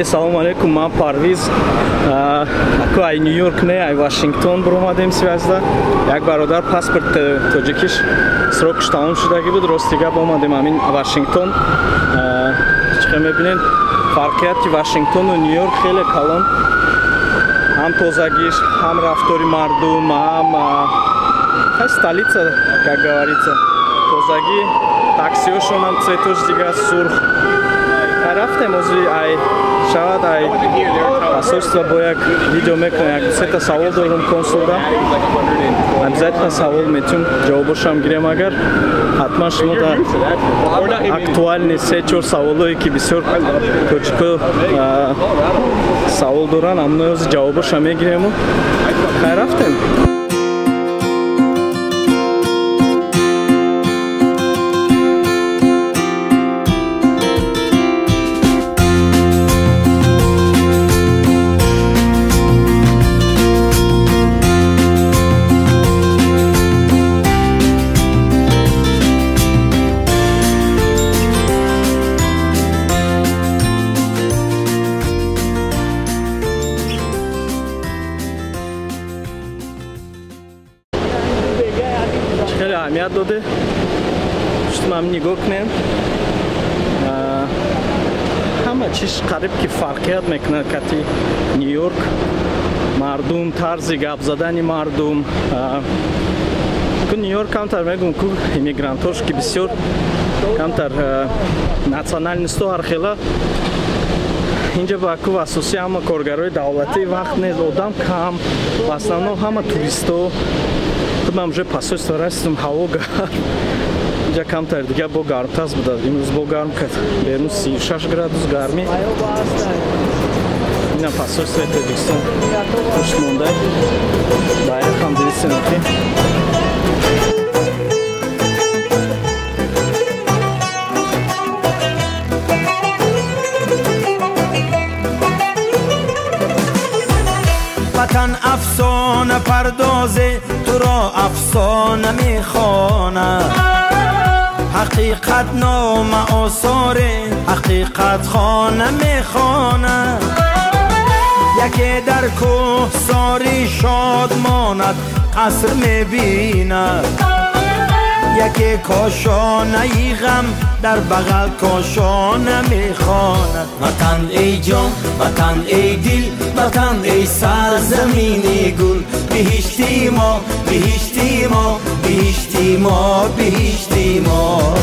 Салом алейкум, ман Парвиз. Аку ай Нью-Йорк не, ай Вашингтон бромадем связда. Як бародар паспорт тоҷикиш срокш тамом шудаги буд, ростига бомадем амин Вашингтон. Чиқа мебинед фарқияти Вашингтону Нью-Йорк хеле калон. Ҳам тозагиш, ҳам рафтори мардум, ҳам столица, как говорится. Тозаги, таксиошон ҳам цветош дига сурх. Рафтем озри ай шавад ай посольство бо як видео мекунем, як сета савол дорум консулда. Обязательно савол метунем, ҷавобошам гирем агар ҳатман шумо дар актуальни 3-4 саволое ки бисёр тоҷико савол доранд, амно ози ҷавобошам мегирему. Хай рафтем. خیلی اهمیت داده شما هم نگاه کنیم همه چیز قریب که فرقیت میکنه کتی نیویورک مردم طرز گپ زدن مردم که نیویورک کمتر میگم که ایمیگرانتوش که بسیار کمتر ناسیونالیستو هر خیلی اینجا با که اساسی همه کارگرای دولتی وقت نیست آدم کم و اصلا همه توریستو من уже посольство растем ҳаво гарм инҷа камтар дига бо гармтаз будад имрӯз бо гарм кард берун 36 градус гарми ина посольствои Тоҷикистон пушт монда байрақам дивистем ки وطن افسانه پردازه تو را افسانه میخوانه حقیقت نام آثار حقیقت خانه میخوانه یکی در کوه ساری شاد ماند قصر میبیند یکی کاشانه ای غم در بغل کاشانه میخواند وطن ای جان وطن ای دل وطن ای سرزمینی گل بهشتی ما بهشتی ما بهشتی ما بهشتی ما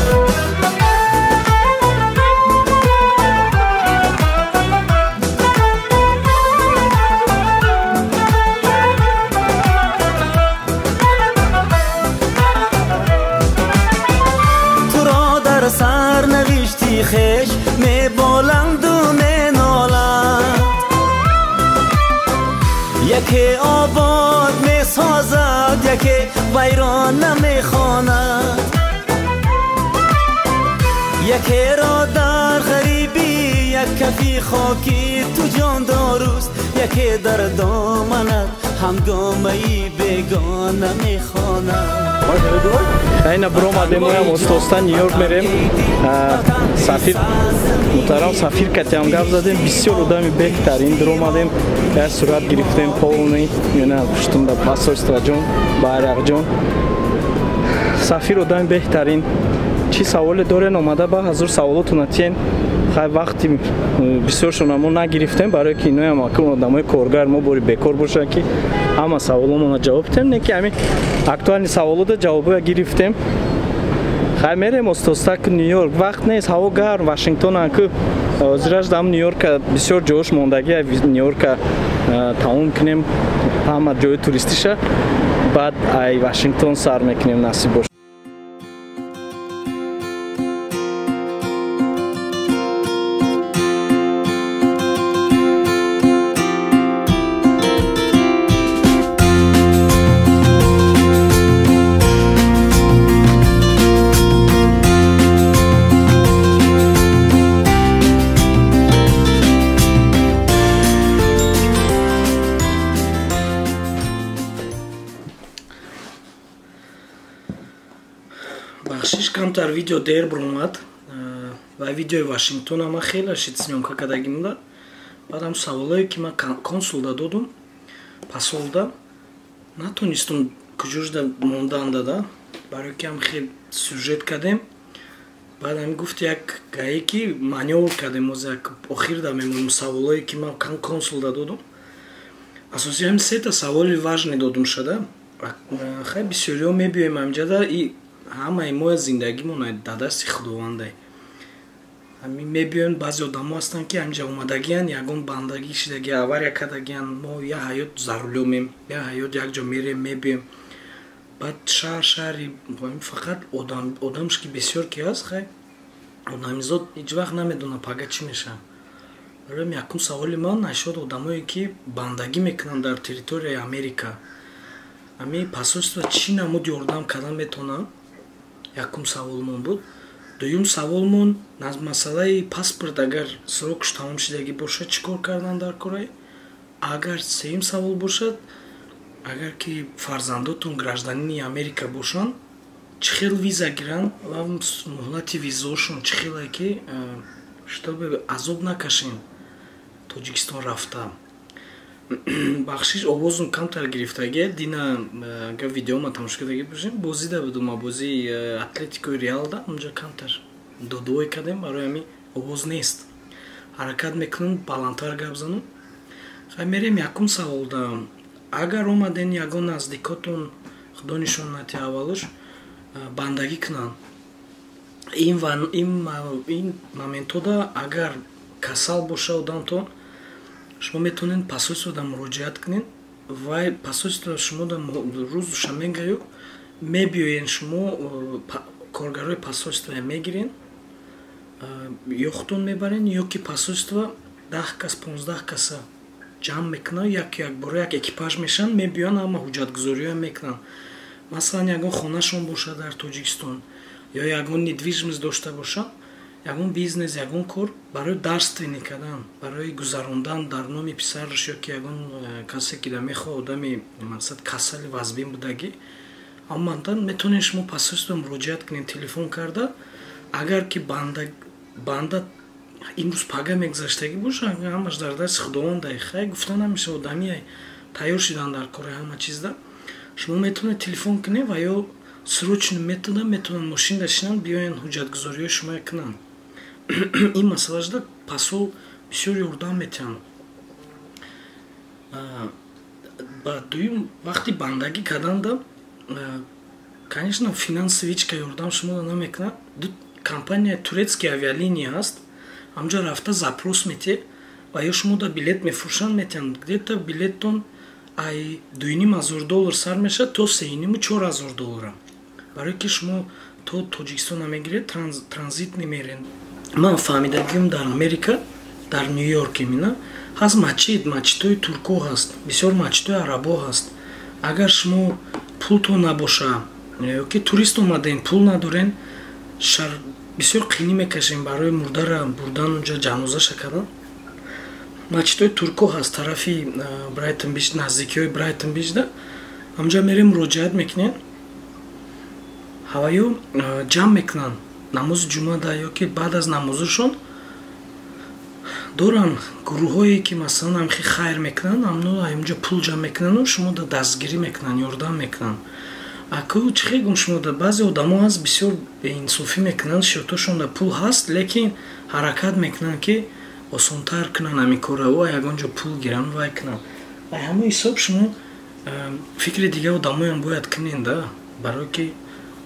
سر نوشتی خش می بلند و می نالند یکی آباد می سازد یکی ویران نمی خواند یکی را در غریبی یک کفی خاکی تو جان داروست یکی در دامنت همگامه‌ای بگانه می خواند اینا برآمدیم ما استوستا نیویورک میریم سفیر محترم سفیر کتیم گپ زدیم بسیار آدمی بهترین برآمدیم یک صورت گرفتیم پاونی یعنی پشتم در پاسپورت جون байрақ جون سفیر آدمی بهترین چی سوال دارین اومده با حضور سوالاتون اتین خیلی وقتی بسیار شما نگرفتیم برای که اینو هم آدمای کارگر ما باری بکار باشه که همه سوالامون جواب بدیم نه که همین اکتوال سوالات جواب گرفتیم خیلی میریم استوستک نیویورک وقت نیست هوا گرم واشنگتن انکو ازراش دام نیویورک بسیار جوش موندگی نیویورک تمام کنیم همه جای توریستیشه بعد ای واشنگتن سر میکنیم نصیب باشه бахшиш камтар видео дер бромад ва видеои Вашингтон ама хеле шит снимка кадаги муда баъдам саволое ки ман консулда додум посолда натонистум куҷурда мондаанда да барои ки ҳам хел сюжет кардем. баъдам гуфт як гаи ки манёвр кардем оз як охир да мемонем саволое ки ман консулда додум. асоси ҳами сета саволи важне додум шуда. хай бисёриҳо мебиёем ҳамҷада и ҳамаи моя зиндагимон дар дасти худовандай. ҳамин мебиён баъзе одамо ҳастанд ки ҳамҷа омадагиян ягон бандагӣ шидаги авария кардагиян мо я ҳаёт зарулёмем я ҳаёт якҷо мерем мебиём баъд шаҳри фақат одамш ки бисёр ки ҳаст хай одамизод ҳеҷ вақт намедонад пага чӣ мешавад. барои якум саволи ман нашод одамое ки бандагӣ мекунанд дар территорияи Америка ҳамин посольство чӣ намуд ёрдам кардан метавонанд. якум саволмон буд. дуюм саволмон масъалаи паспорт агар срокш тамом шидагӣ бошад чӣ кор кардан дар кораи. агар сеюм савол бошад агар ки фарзандотон гражданини Америка бошанд чӣ хел виза гиранд ва муҳлати визаошон чӣ хеле ки чтобы азоб накашем тоҷикистон рафта. бахшиш овозум камтар гирифтагӣ дина агар видеома тамошо кардагӣ бошем бозида будум бозии Атлетикои Реалда онҷа камтар додуой кардем барои ҳамин овоз нест ҳаракат мекунам баландтар гап занам. хай мерем якум саволда агар омаден ягон наздикотон худо нишон нати аввалош бандагӣ кунанд ин моментода агар касал боша одамтон шумо метавонед посольствода муроҷиат кунед вай посольство шумода рӯзуша мегаю мебиёен шумо коргарои посольство мегирен ё худтон мебарен ё ки посольство 10 кас 15 каса ҷамъ мекунад якбора як экипаж мешаванд мебиён ҳама ҳуҷҷатгузориҳоя мекунанд. масалан ягон хонашон бошад дар Тоҷикистон ё ягон недвижимост дошта бошад ягон бизнес ягон кор барои дарствини кардан барои гузарондан дар номи писараш ё ки ягон касе ки да мехоҳад одами мақсад касали вазбин будагӣ аммантан метавонед шумо посольство муроҷиат кунед телефон карда агар ки банда имрӯз пага мегузаштагӣ боша ҳамаш дар дасти худовандай хай гуфта намеша одамия тайёр шидан дар кори ҳама чизда шумо метавонед телефон кунед ва ё срочно метода метавонанд мошинда шинанд биёянд ҳуҷҷатгузориҳои шумо кунанд. ин масъалашда посол бисёр ёрдам метиҳанд. ба дуюм вақти бандагӣ карданда конечно финансовичка ёрдам шумода намекунад. компания турецкие авиалинии ҳаст ҳамҷа рафта запрос метиҳед ва ё шумода билет мефурӯшанд метиҳанд где-то билеттон ай $2,500 сар мешавад то $3,500-4,000 барои ки шумо то Тоҷикистон намегиред транзит намерен. ман фаҳмидагиам дар Америка дар Нью-Йорк имина ҳаст масҷидҳои турко ҳаст бисёр масҷидҳои арабо ҳаст. агар шумо пултон набоша ё ки турист омаден пул надорен бисёр қинӣ мекашем барои мурдара бурдан онҷа ҷанозаша кардан. масҷидҳои турко ҳаст тарафи Брайтон Бич наздикиҳои Брайтон Бичда ҳамҷа мерем муроҷиат мекунем ҳаваё ҷамъ мекунанд намози ҷумъада ё ки баъд аз намозашон доранд гурӯҳҳое ки масалан ҳамхи хайр мекунанд ҳамҷа пул ҷамъ мекунанду шумода дастгирӣ мекунанд ёрдам мекунанд. аку чӣ хегум шумода баъзе одамо ҳаст бисёр беинсофӣ мекунанд шиётошонда пул ҳаст лекин ҳаракат мекунанд ки осонтар кунанд ҳамин кора ва ягон ҷо пул гиранд вай кунанд. ба ҳамин ҳисоб шумо фикри дига одамоям бояд кунед да барое ки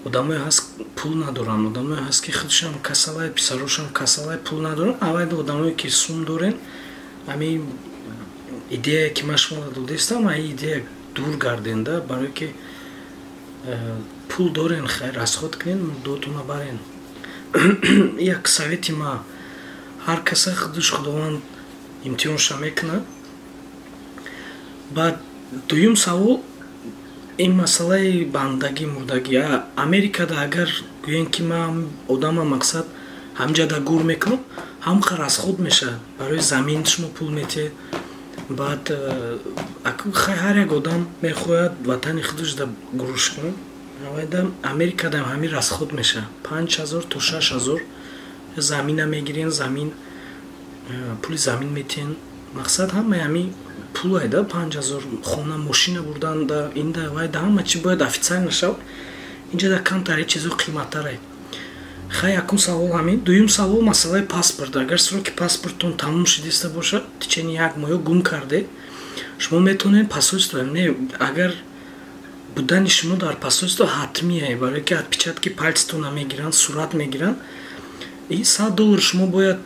одамое ҳаст пул надоранд одамое ҳаст ки худшам касалай писарошам касалай пул надоранд авайда одамое ки сум дорен ҳамин идеяе ки ман шумода додистам ҳамин идея дур гарден да барое ки пул дорен хай расход кунед мурдотона барен. як совети ма ҳар каса худуш худованд имтиҳонша мекунад. баъд дуюм савол ин масъалаи бандагӣ мурдагӣ Америкада агар гӯен ки ман одама мақсад ҳамҷада гур мекунам ҳамқа расход мешавад барои замин шумо пул метиҳед баъд ҳар як одам мехоҳад ватани худашда гурӯш кунад авайда Америкада ҳамин расход мешавад 5,000 то 6,000 замина мегирен замин пули замин метиҳен мақсад ҳама ҳами пулай да 5000 хона мошина бурдан да инда вай да ҳама чи бояд офитсиал нашавад инҷа да камтари чизо қиматтарай. Хай якум савол ҳамин. Дуюм савол масъалаи паспорт. Агар сроки паспорттон тамом шудиста бошад, тичени як моҳ гум карде, шумо метавонед посольство, не агар будани шумо дар посольство ҳатмие, барои ки отпечатки пальцтона мегиранд, сурат мегиранд. И $100 шумо бояд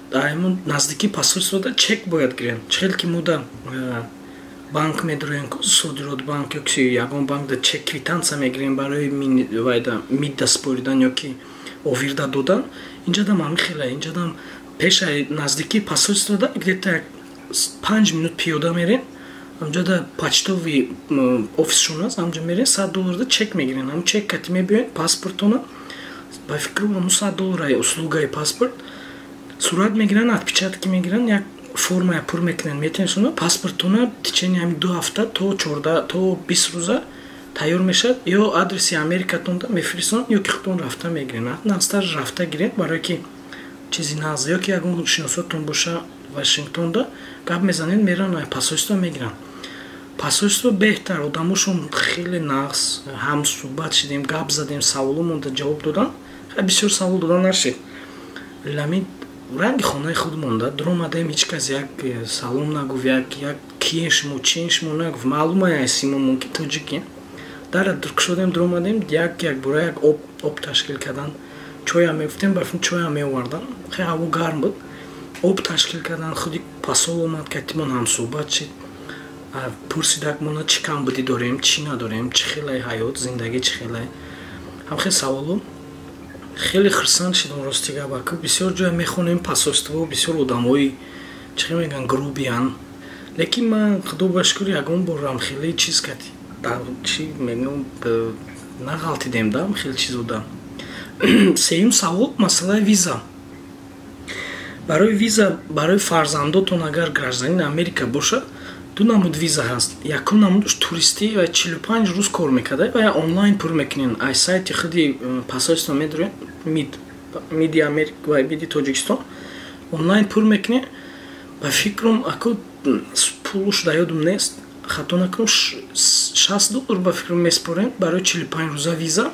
наздики посольствода чек бояд гиранд. Чхел ки мо да банк медроем, содирот банк ёки ягон банк да чек квитанция мегирем барои мид да споридан ёки овирда додан. Инҷа дам ҳамин хела, инҷа дам пеша наздики посольствода где-то 5 минут пиёда мерем. Амҷа да почтовый офисшон аст, амҷа мерем $100 да чек мегирен. Ам чек кати мебиёен паспортона. Ба фикрам ҳамун $100 услугаи паспорт. Сурат мегиран, отпечатки мегиран, як форма пур мекунен, метавонед паспортона течени ҳамин 2 ҳафта то 14 то 20 рӯза тайёр мешавад, ё адреси Америкатон мефиристонад, ё ки худтон рафта мегирен. Настаж рафта гиред, барои ки чизи нағз ё ки ягон шиносотон боша Вашингтонда гап мезанед, меран посольство мегиран. Посольство беҳтар, одамошон хеле нағз, ҳам суҳбат шидем, гап задем, саволомонда ҷавоб додан. Бисёр савол додан нашид. Ламин ранги хонаи худ монда, дромадем ҳеҷ кас як салом нагуфт, як киен шумо, чиен шумо нагуфт. Маълума ясимомон ки тоҷикем. Дар шудем дромадем, як бора як об ташкил кардан. Чоя мефтем, бафин чоя меовардан. Хеле ҳаво гарм буд. Об ташкил кардан, худи посол омад, катимон ҳамсӯҳбат шид. Пурсидак мона чӣ камбудӣ дорем, чӣ надорем, чӣ хелаи ҳаёт, зиндагӣ чӣ хелаи. Ҳамхел саволо. Хеле хурсанд шидам рости гапаку. Бисёр ҷоя мехонем посольство, бисёр одамои чӣ мегӯянд грубиян. Лекин ман худо ба шукр ягон борам хеле чиз кати. Чӣ мегӯям нағалтидем дам хеле чизо дам. Сеюм савол масъалаи виза. Барои виза барои фарзандотон агар гражданини Америка бошад, ду намуд виза ҳаст. Якум намудаш туристӣ ва 45 рӯз кор мекарда ва онлайн пур мекунен. Ай сайти худи посольство медроем, миди Америка ва миди Тоҷикистон онлайн пур мекунен. Ба фикрам аку пулуш да ёдум нест. Хато накунам $60 ба фикрам меспорем барои 45 рӯза виза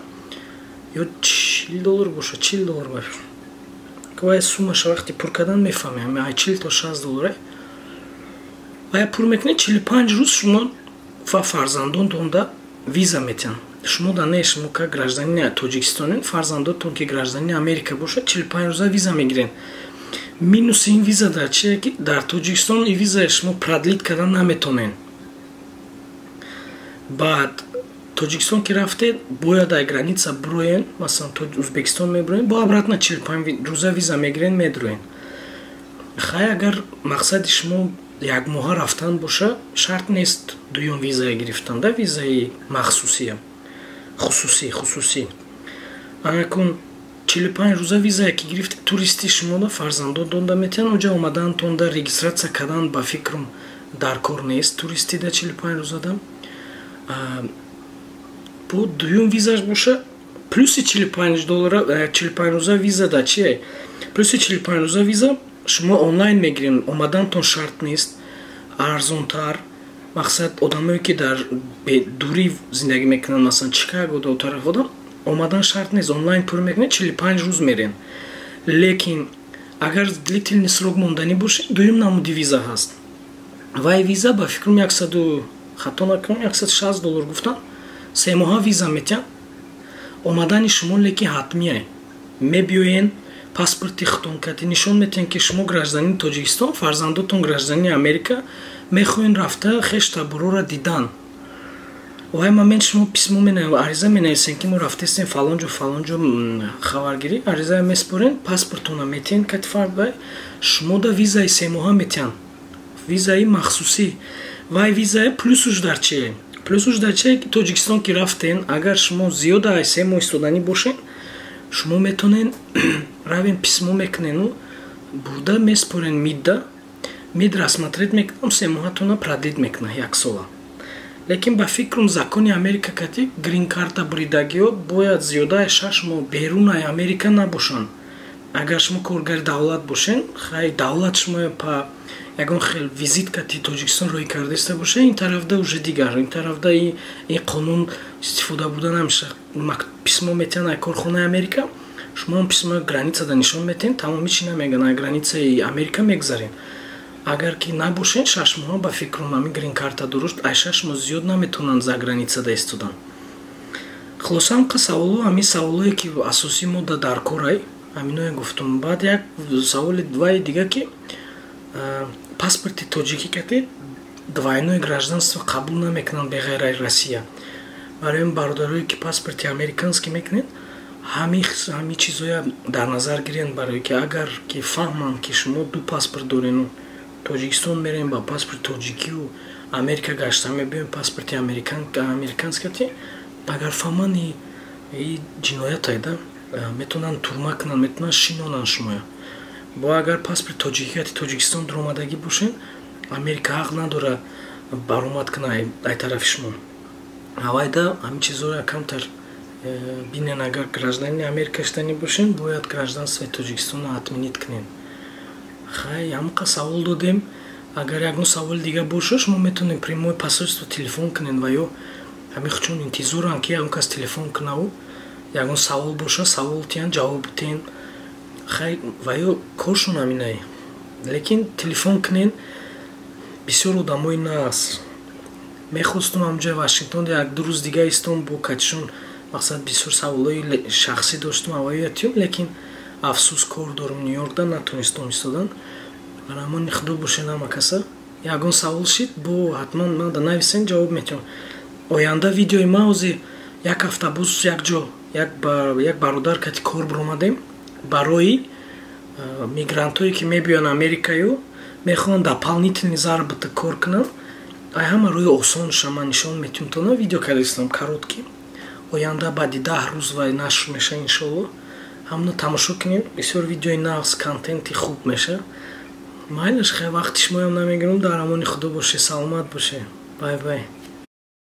ё $40 бошад, $40 ба фикрам. Квай сумаша вақти пур кардан мефаҳмем, ай $40 то $60. Ва пур мекунед 45 рӯз шумо ва фарзандонтон да виза метиҳанд. Шумо да не шумо ка гражданини Тоҷикистонен, фарзандотон ки гражданини Америка бошад 45 рӯза виза мегирен. Минуси ин виза дар чие ки дар Тоҷикистон ин виза шумо продлит кардан наметонен. Баъд Тоҷикистон ки рафтед бояд ай граница броен, масалан Узбекистон меброен, бо обратно 45 рӯза виза мегирен медроен. Хай агар мақсади шумо як моҳа рафтан боша, шарт нест дуюм визае гирифтан, да визаи махсусия, хусусӣ. Анакун 45 рӯза визае ки гирифти туристи шумо да фарзандотон да метиҳанд, оҷа омадантон да регистратсия кардан ба фикрам дар кор нест, туристи да 45 рӯза да. Бо дуюм визаш боша, плюси $45 рӯза виза да чие? Плюси 45 рӯза виза шумо онлайн мегирем, омадантон шарт нест, арзонтар. Мақсад одамое ки дар дурӣ зиндагӣ мекунанд, масалан Чикаго да тарафода, омадан шарт нест, онлайн пур мекунед, 45 рӯз мерен. Лекин агар длительный срок мондани бошед, дуюм намуди виза ҳаст. Вай виза ба фикрам $160 гуфтан, 3 моҳа виза метиҳанд. Омадани шумо лекин ҳатмие. Мебиёен паспорти худтон кати нишон метиҳанд ки шумо гражданини Тоҷикистон, фарзандотон гражданини Америка, мехоҳен рафта хешта бурора дидан. Вай момент шумо письмо менависед, ариза менависед ки мо рафтестем фалон ҷо хабаргирӣ, ариза меспорен, паспортона метиҳанд кати фард, шумо да визаи 3 моҳа метиҳанд. Визаи махсусӣ. Вай визаи плюсуш дар чие? Плюсуш дар чие ки Тоҷикистон ки рафтен, агар шумо зиёда ай 3 моҳ истоданӣ бошед, шумо метонен равен письмо мекунену буда меспорен мид расматред мекунам, 3 моҳатона продлит мекуна 1 сола. Лекин ба фикрам закони Америка кати грин карта буридагиҳо бояд зиёдаи 6 моҳ берунаи Америка набошанд. агар шумо коргари давлат бошен, хай давлат шумо па ягон хел визиткати Тоҷикистон рӯй кардаиста боша, ин тарафда уже дигар, ин тарафда ин қонун истифода буда намеша. Письмо метиҳан ай корхонаи Америка, шумо письмо границада нишон метиҳен, тамоми чӣ намеган, ай границаи Америка мегзарен. Агар ки набошен 6 моҳ ба фикрам ами грин карта дуруст, ай 6 моҳ зиёд наметавонанд за границада истодан. Хулоса ҳамқа саволо, ами саволое ки асосӣ мо дар корай, аминое гуфтум. Баъд як саволи дваи дига ки паспорти тоҷикӣ кати двойное гражданство қабул намекунанд беғайр аз Россия. Барои бародарое ки паспорти американский мекунед, ҳами чизоя дар назар гирен, барои ки агар ки фаҳманд ки шумо ду паспорт дорен, Тоҷикистон мерем ба паспорти тоҷикию Америка гашта мебиёем паспорти американский, агар фаҳманд и ҷиноят айда метавонанд турма кунанд, метавонанд шинонанд шумоя. Бо агар паспорти тоҷикияти Тоҷикистон дуромадагӣ бошен, Америка ҳақ надора баромад кунад ай тарафи шумо. Авайда ҳамин чизоро камтар бинен. Агар гражданини Америка штани бошен, бояд гражданствои Тоҷикистонро отменит кунен. Хай ҳамқа савол додем. Агар ягон саволи дига боша, шумо метавонед прямое посольство телефон кунен ва ё ҳамин чун интизоранд ки ягон кас телефон кунаву ягон савол боша, савол тиҳанд, ҷавоб тиҳен. Хай ва ё коршон ҳаминае. Лекин телефон кунен бисёр одамои нас. Мехостум ҳамҷои Вашингтон як ду рӯз дига истом бо катишон мақсад бисёр саволои шахсӣ доштум авоятиём, лекин афсус кор дорум Нью-Йоркда натонистум истодан. Раҳмони худо бошен ҳама каса. Ягон савол шид бо ҳатман мада нависен, ҷавоб метиҳам. Оянда видеои ма ҳозир як автобус якҷо як бародар кати кор биромадем барои мигрантое ки мебиён Америкаю мехоҳанд дополнительный заработок кор кунанд. Ай ҳама рӯи осонша ман нишон метиҳам то на видео кардистам короткий. Оянда баъди 10 рӯз ва нашр меша иншоалло. Ҳамна тамошо кунем, бисёр видеои навз, контенти хуб меша. Майлаш хай вақти шумоям намегирам, дар амони худо боше, саломат боше. Бай бай.